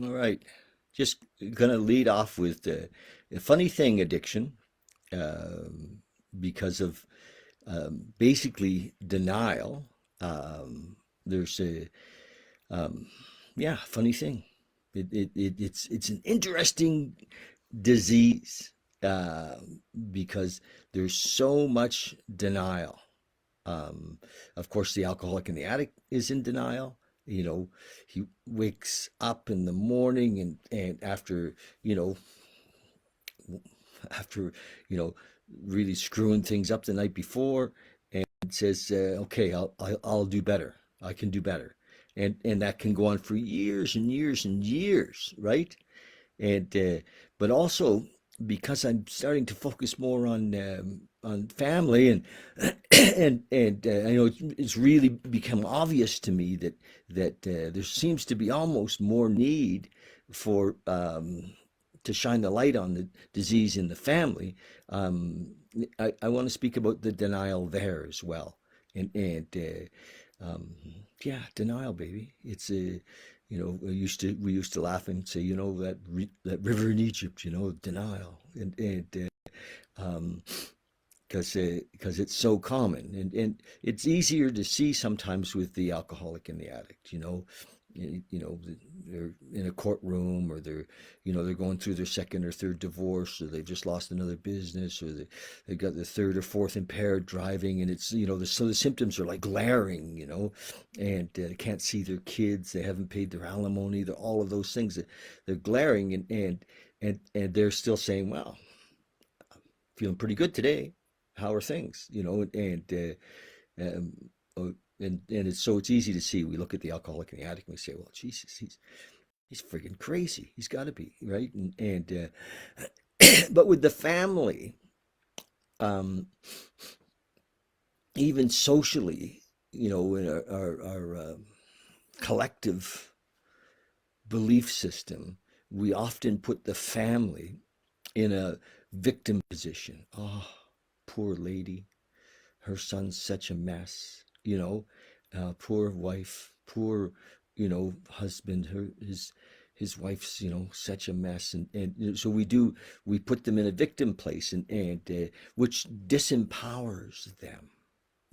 All right. Just gonna lead off with a funny thing addiction, um, because of basically denial. There's a um, yeah, funny thing. It's an interesting disease, uh, because there's so much denial. Um, of course, the alcoholic and the addict is in denial. You know, he wakes up in the morning and after, you know, after, you know, really screwing things up the night before and says, okay, I'll do better. I can do better. And that can go on for years and years and years, right? And but also because I'm starting to focus more on family and I know it's really become obvious to me that there seems to be almost more need for to shine the light on the disease in the family. Um, I want to speak about the denial there as well, and yeah, denial, baby. It's a you know, we used to laugh and say, you know, that river in Egypt, you know, denial, and because it's so common, and it's easier to see sometimes with the alcoholic and the addict, you know. You know, they're in a courtroom, or they're going through their second or third divorce, or they've just lost another business, or they got the third or fourth impaired driving, and it's, you know, so the symptoms are like glaring, you know, and they can't see their kids, they haven't paid their alimony, they're all of those things that they're glaring, and they're still saying, well, feeling pretty good today. How are things? You know, um, and it's easy to see. We look at the alcoholic and the addict and we say, well, Jesus, he's friggin' crazy. He's got to be right. But with the family, um, even socially, you know, in our collective belief system, we often put the family in a victim position. Oh, poor lady, her son's such a mess, you know, poor wife, poor, you know, husband, his wife's, you know, such a mess, and so we put them in a victim place, and which disempowers them,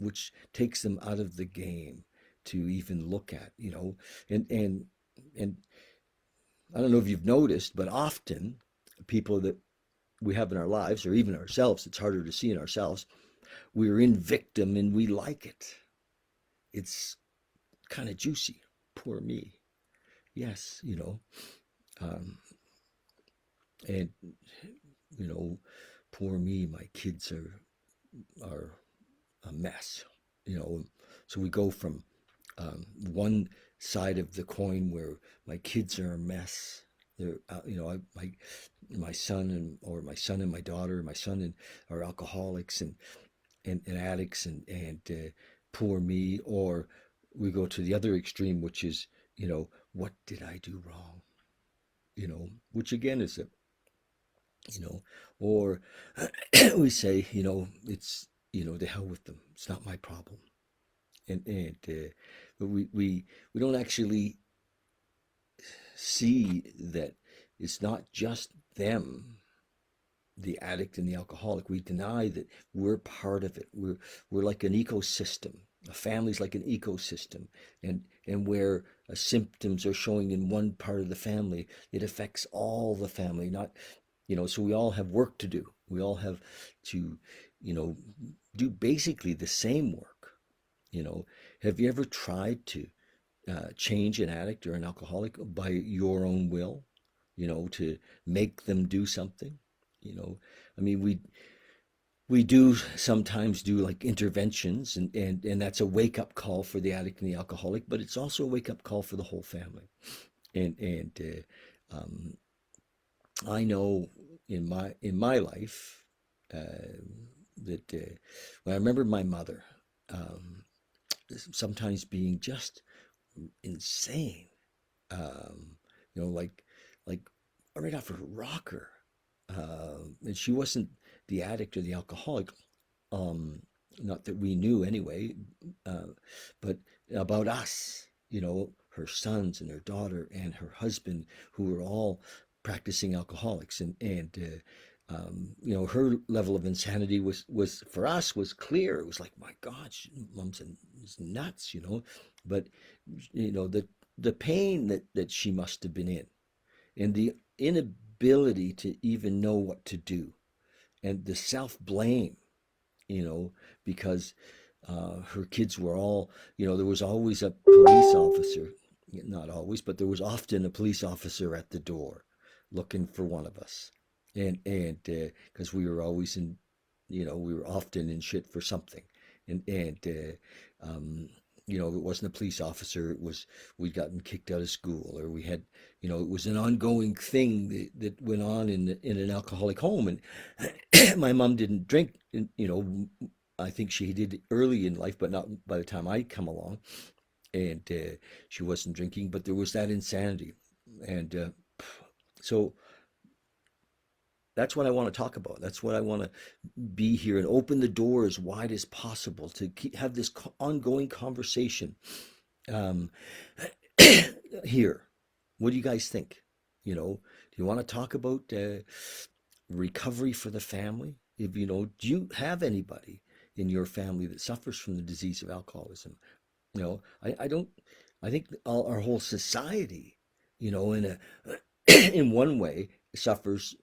which takes them out of the game to even look at, you know, and I don't know if you've noticed, but often people that we have in our lives, or even ourselves, it's harder to see in ourselves, we're in victim and we like it. It's kind of juicy. Poor me. Yes, you know, um, and you know, poor me. My kids are a mess. You know, so we go from one side of the coin where my kids are a mess. They're, you know, my son and my daughter, my son and are alcoholics and addicts and poor me, or we go to the other extreme, which is, you know, what did I do wrong? You know, which again is a, you know, or we say, you know, it's, you know, the hell with them. It's not my problem. And but we don't actually see that it's not just them, the addict and the alcoholic. We deny that we're part of it. We're like an ecosystem. A family's like an ecosystem, and where symptoms are showing in one part of the family, it affects all the family. Not, you know. So we all have work to do. We all have to, you know, do basically the same work. You know, have you ever tried to change an addict or an alcoholic by your own will? You know, to make them do something. You know, I mean, we do sometimes do like interventions, and that's a wake up call for the addict and the alcoholic, but it's also a wake up call for the whole family. And I know in my life, that when I remember my mother, um, sometimes being just insane, you know, like right off her rocker. And she wasn't the addict or the alcoholic, um, not that we knew anyway, uh, but about us, you know. her sons and her daughter and her husband, who were all practicing alcoholics, you know, her level of insanity was for us was clear. It was like, my God, mom's nuts, you know. But you know, the pain that she must have been in, and the inability to even know what to do, and the self blame, you know, because her kids were all, you know, there was always a police officer, not always, but there was often a police officer at the door looking for one of us. And because we were always in, you know, we were often in shit for something. And you know, if it wasn't a police officer, it was, we'd gotten kicked out of school, or we had, you know, it was an ongoing thing that went on in an alcoholic home. And my mom didn't drink, you know, I think she did early in life, but not by the time I'd come along. And she wasn't drinking, but there was that insanity. And so that's what I want to talk about. That's what I want to be here and open the door as wide as possible to have this ongoing conversation um, here. What do you guys think? You know, do you want to talk about recovery for the family? If you know, do you have anybody in your family that suffers from the disease of alcoholism? You know, I don't. I think our whole society, you know, in a in one way, suffers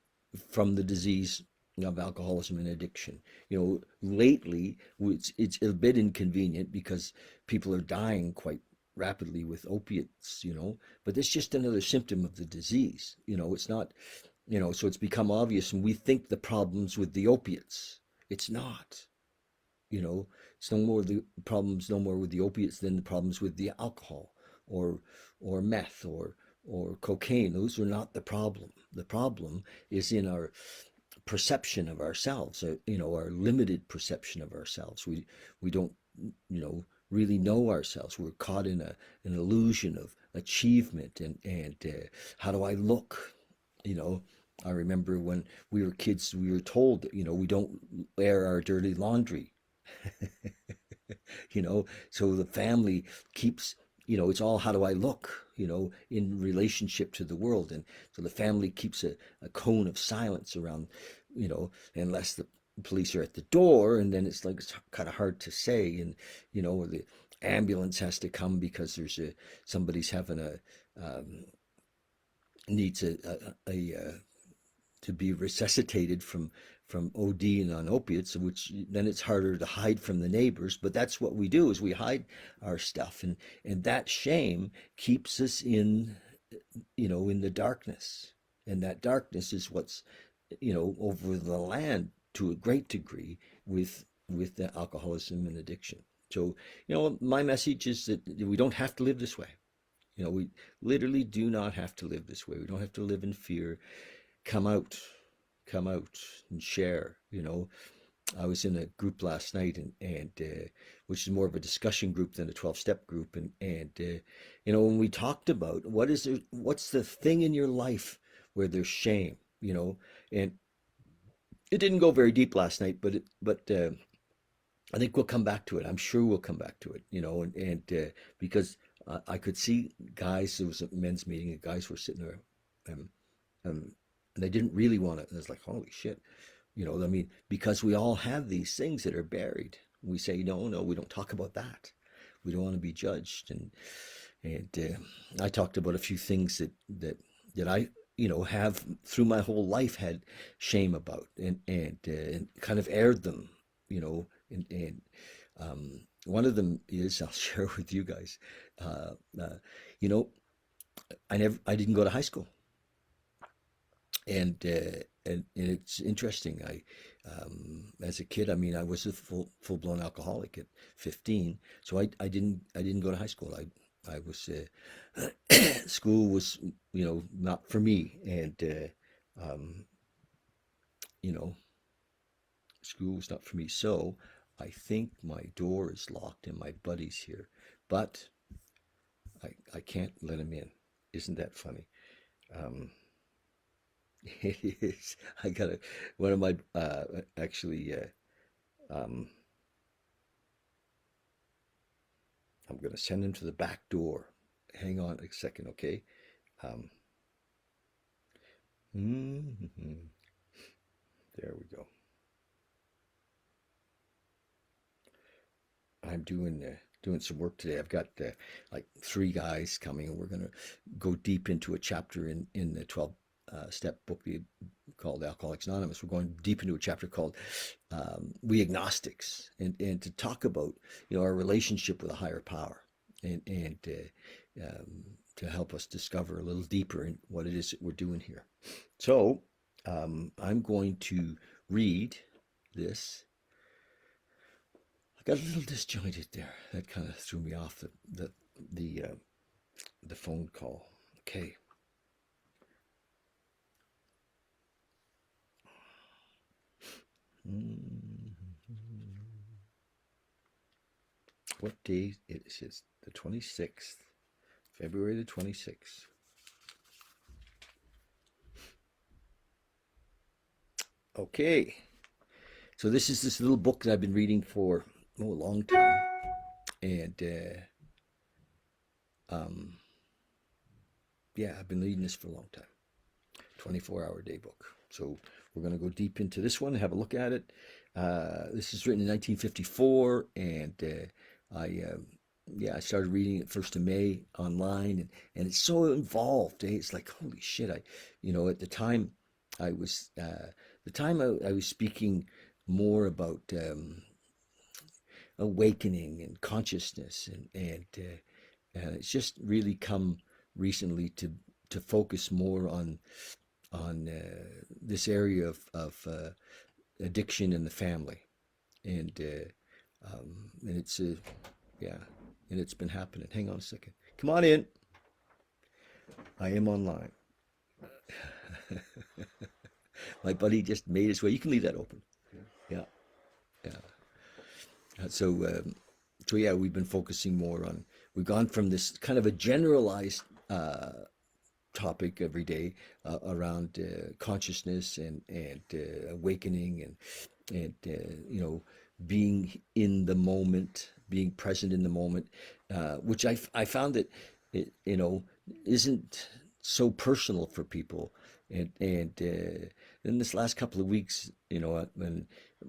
from the disease of alcoholism and addiction. You know, lately it's a bit inconvenient because people are dying quite rapidly with opiates. You know, but it's just another symptom of the disease. You know, it's not. You know, so it's become obvious, and we think the problem's with the opiates. It's not. You know, it's no more the problems, no more with the opiates than the problems with the alcohol or meth or cocaine. Those are not the problem. The problem is in our perception of ourselves, you know, our limited perception of ourselves. We don't, you know, really know ourselves. We're caught in an illusion of achievement and how do I look? You know, I remember when we were kids, we were told that, you know, we don't air our dirty laundry. You know, so the family keeps, you know, it's all how do I look, you know, in relationship to the world. And so the family keeps a cone of silence around, you know, unless the police are at the door, and then it's like it's kind of hard to say. And you know, the ambulance has to come because there's somebody's having needs a to be resuscitated from ODing on opiates, which then it's harder to hide from the neighbors. But that's what we do, is we hide our stuff, and that shame keeps us in, you know, in the darkness, and that darkness is what's, you know, over the land to a great degree with the alcoholism and addiction. So, you know, my message is that we don't have to live this way. You know, we literally do not have to live this way. We don't have to live in fear. Come out, come out and share. You know, I was in a group last night, and which is more of a discussion group than a 12-step group, and you know, when we talked about what's the thing in your life where there's shame, you know, and it didn't go very deep last night, but I think we'll come back to it. I'm sure we'll come back to it, you know, and because I could see guys. It was a men's meeting, and guys were sitting there, um, um, and they didn't really want it. And it's like, holy shit, you know. I mean, because we all have these things that are buried. We say, no, no, we don't talk about that. We don't want to be judged, and I talked about a few things that I, you know, have through my whole life had shame about, and kind of aired them, you know, and one of them is, I'll share with you guys. Uh, uh, you know, I didn't go to high school, and it's interesting. As a kid, I mean, I was a full blown alcoholic at 15, so I didn't go to high school. I was school was, you know, not for me, and you know, school was not for me. So I think my door is locked and my buddy's here, but I can't let him in. Isn't that funny? Um, it is. I got one of my actually. Um, I'm going to send him to the back door, hang on a second, okay? Um, mhm. There we go. I'm doing some work today. I've got like three guys coming, and we're going to go deep into a chapter in the 12 step book called Alcoholics Anonymous. We're going deep into a chapter called We Agnostics, and to talk about our relationship with a higher power, and to help us discover a little deeper in what it is that we're doing here. So I'm going to read this. Got a little disjointed there. That kind of threw me off the phone call. Okay. What day it is? It's the 26th, February the 26th. Okay. So this is this little book that I've been reading for a long time, and yeah, I've been reading this for a long time. 24-hour day book. So we're going to go deep into this one, have a look at it. This is written in 1954, and I started reading it 1st of May online, and it's so involved. It's like, holy shit! At the time, I was I was speaking more about awakening and consciousness, and it's just really come recently to focus more on this area of addiction in the family, and it's yeah, and it's been happening. Hang on a second. Come on in. I am online. My buddy just made his way. You can leave that open. Yeah, yeah. So yeah, we've been focusing more on. We've gone from this kind of a generalized topic every day around consciousness and awakening and being in the moment, being present in the moment, which I found that it isn't so personal for people, and in this last couple of weeks, when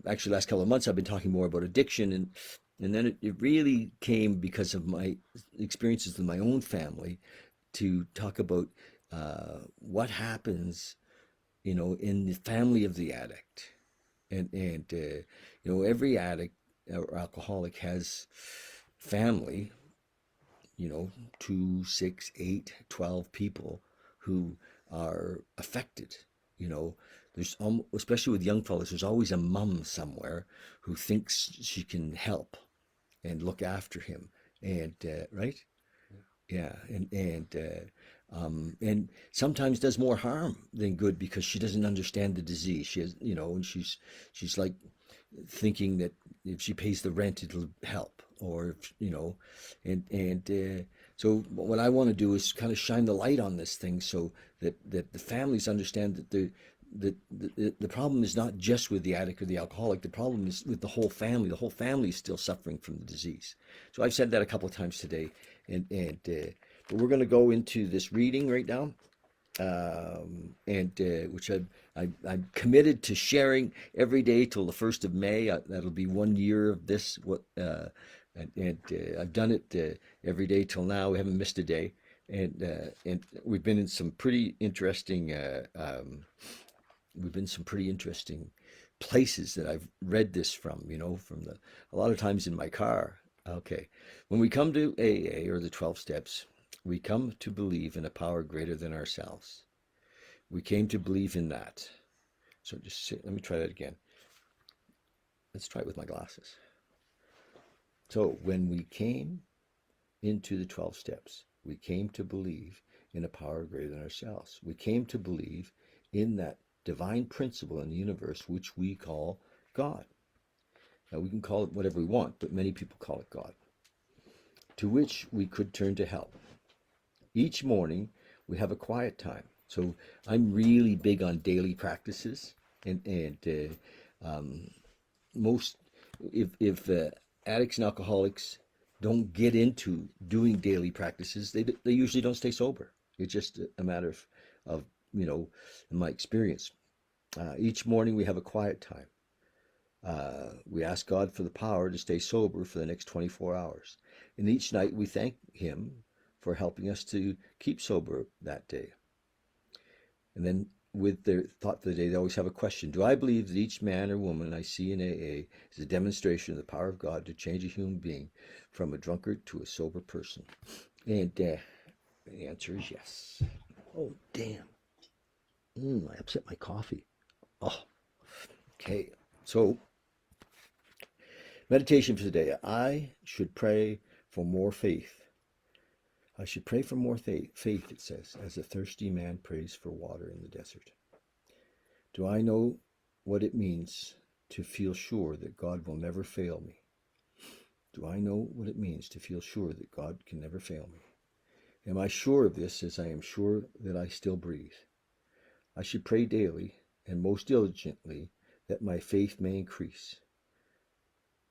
actually last couple of months, I've been talking more about addiction, and then it really came because of my experiences with my own family to talk about what happens, in the family of the addict, and every addict or alcoholic has family, 2, 6, 8, 12 people who are affected. There's especially with young fellas, there's always a mom somewhere who thinks she can help and look after him, and right, yeah, and sometimes does more harm than good because she doesn't understand the disease. She has, and she's like thinking that if she pays the rent, it'll help, or and so what I want to do is kind of shine the light on this thing so that the families understand that the problem is not just with the addict or the alcoholic. The problem is with the whole family. The whole family is still suffering from the disease. So I've said that a couple of times today, and but we're going to go into this reading right now, and which I'm committed to sharing every day till the 1st of May. That'll be 1 year of this. And I've done it every day till now. We haven't missed a day, and we've been in some pretty interesting. We've been some pretty interesting places that I've read this from. A lot of times in my car. Okay, when we come to AA or the 12 steps, we come to believe in a power greater than ourselves. We came to believe in that. So let me try that again. Let's try it with my glasses. So when we came into the 12 steps, we came to believe in a power greater than ourselves. We came to believe in that divine principle in the universe, which we call God. Now, we can call it whatever we want, but many people call it God, to which we could turn to help. Each morning, we have a quiet time. So I'm really big on daily practices, and most if addicts and alcoholics don't get into doing daily practices, they usually don't stay sober. It's just a matter of in my experience. Each morning we have a quiet time. We ask God for the power to stay sober for the next 24 hours. And each night we thank Him for helping us to keep sober that day. And then with their thought for the day, they always have a question. Do I believe that each man or woman I see in AA is a demonstration of the power of God to change a human being from a drunkard to a sober person? And the answer is yes. Oh, damn. I upset my coffee. Oh, okay. So, meditation for today. I should pray for more faith. I should pray for more faith, it says, as a thirsty man prays for water in the desert. Do I know what it means to feel sure that God will never fail me? Do I know what it means to feel sure that God can never fail me? Am I sure of this as I am sure that I still breathe? I should pray daily and most diligently that my faith may increase.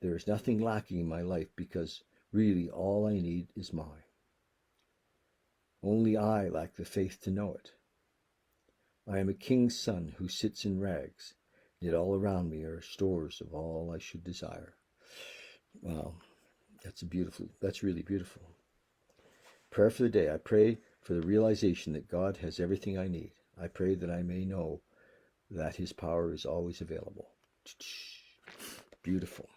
There is nothing lacking in my life because really all I need is mine. Only I lack the faith to know it. I am a king's son who sits in rags, yet all around me are stores of all I should desire. Wow, that's really beautiful. Prayer for the day. I pray for the realization that God has everything I need. I pray that I may know that His power is always available. Beautiful.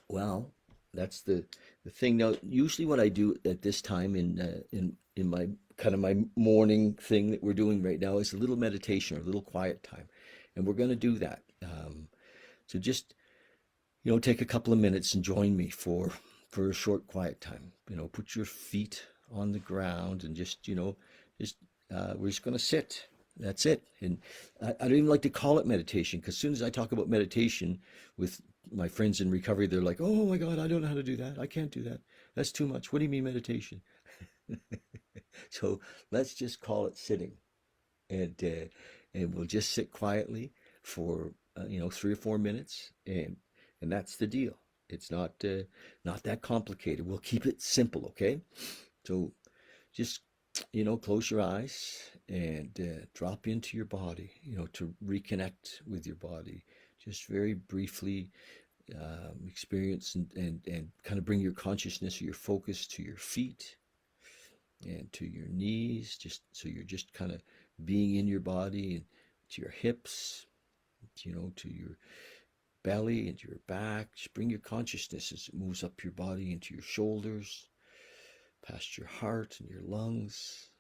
Well, that's the thing. Now, usually what I do at this time in my kind of my morning thing that we're doing right now is a little meditation or a little quiet time, and we're going to do that. So just take a couple of minutes and join me for a short quiet time. Put your feet on the ground and just we're just going to sit. That's it. And I don't even like to call it meditation because as soon as I talk about meditation with my friends in recovery, they're like, "Oh my God, I don't know how to do that. I can't do that. That's too much. What do you mean meditation?" So let's just call it sitting, and we'll just sit quietly for 3 or 4 minutes, and that's the deal. It's not that complicated. We'll keep it simple, okay? So just close your eyes and drop into your body, to reconnect with your body. Just very briefly experience and kind of bring your consciousness or your focus to your feet and to your knees, just so you're just kind of being in your body, and to your hips, to your belly and to your back. Just bring your consciousness as it moves up your body into your shoulders, past your heart and your lungs.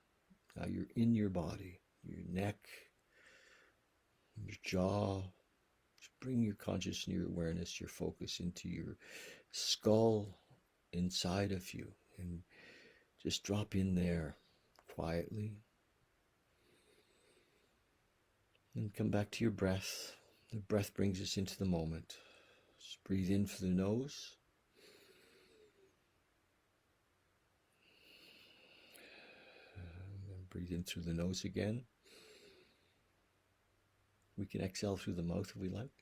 Now you're in your body, your neck, your jaw. Just bring your consciousness and your awareness, your focus into your skull inside of you, and just drop in there quietly. And come back to your breath. The breath brings us into the moment. Just breathe in through the nose. And then breathe in through the nose again. We can exhale through the mouth if we like.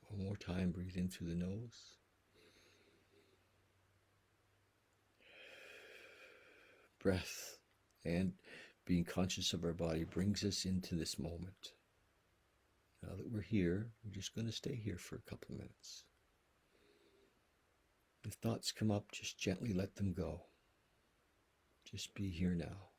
One more time, breathe in through the nose. Breath and being conscious of our body brings us into this moment. Now that we're here, we're just going to stay here for a couple of minutes. If thoughts come up, just gently let them go. Just be here now.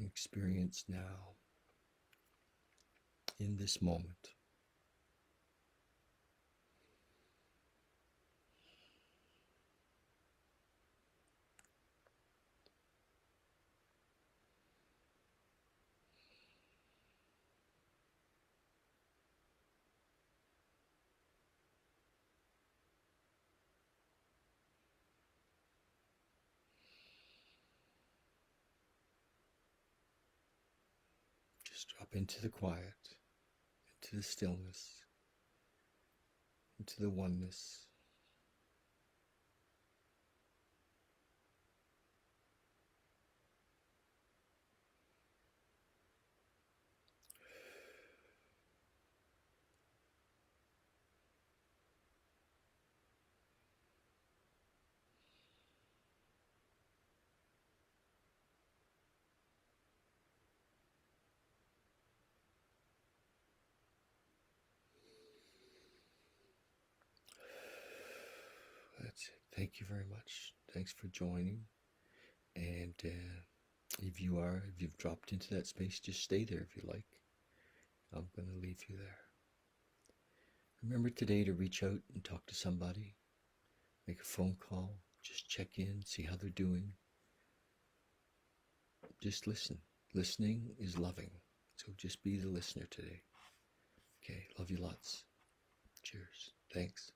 Experience now, in this moment. Just drop into the quiet, into the stillness, into the oneness. thank you very much. Thanks for joining. And if you've dropped into that space, just stay there if you like. I'm going to leave you there. Remember today to reach out and talk to somebody. Make a phone call. Just check in, see how they're doing. Just listen. Listening is loving. So just be the listener today. Okay, love you lots. Cheers. Thanks.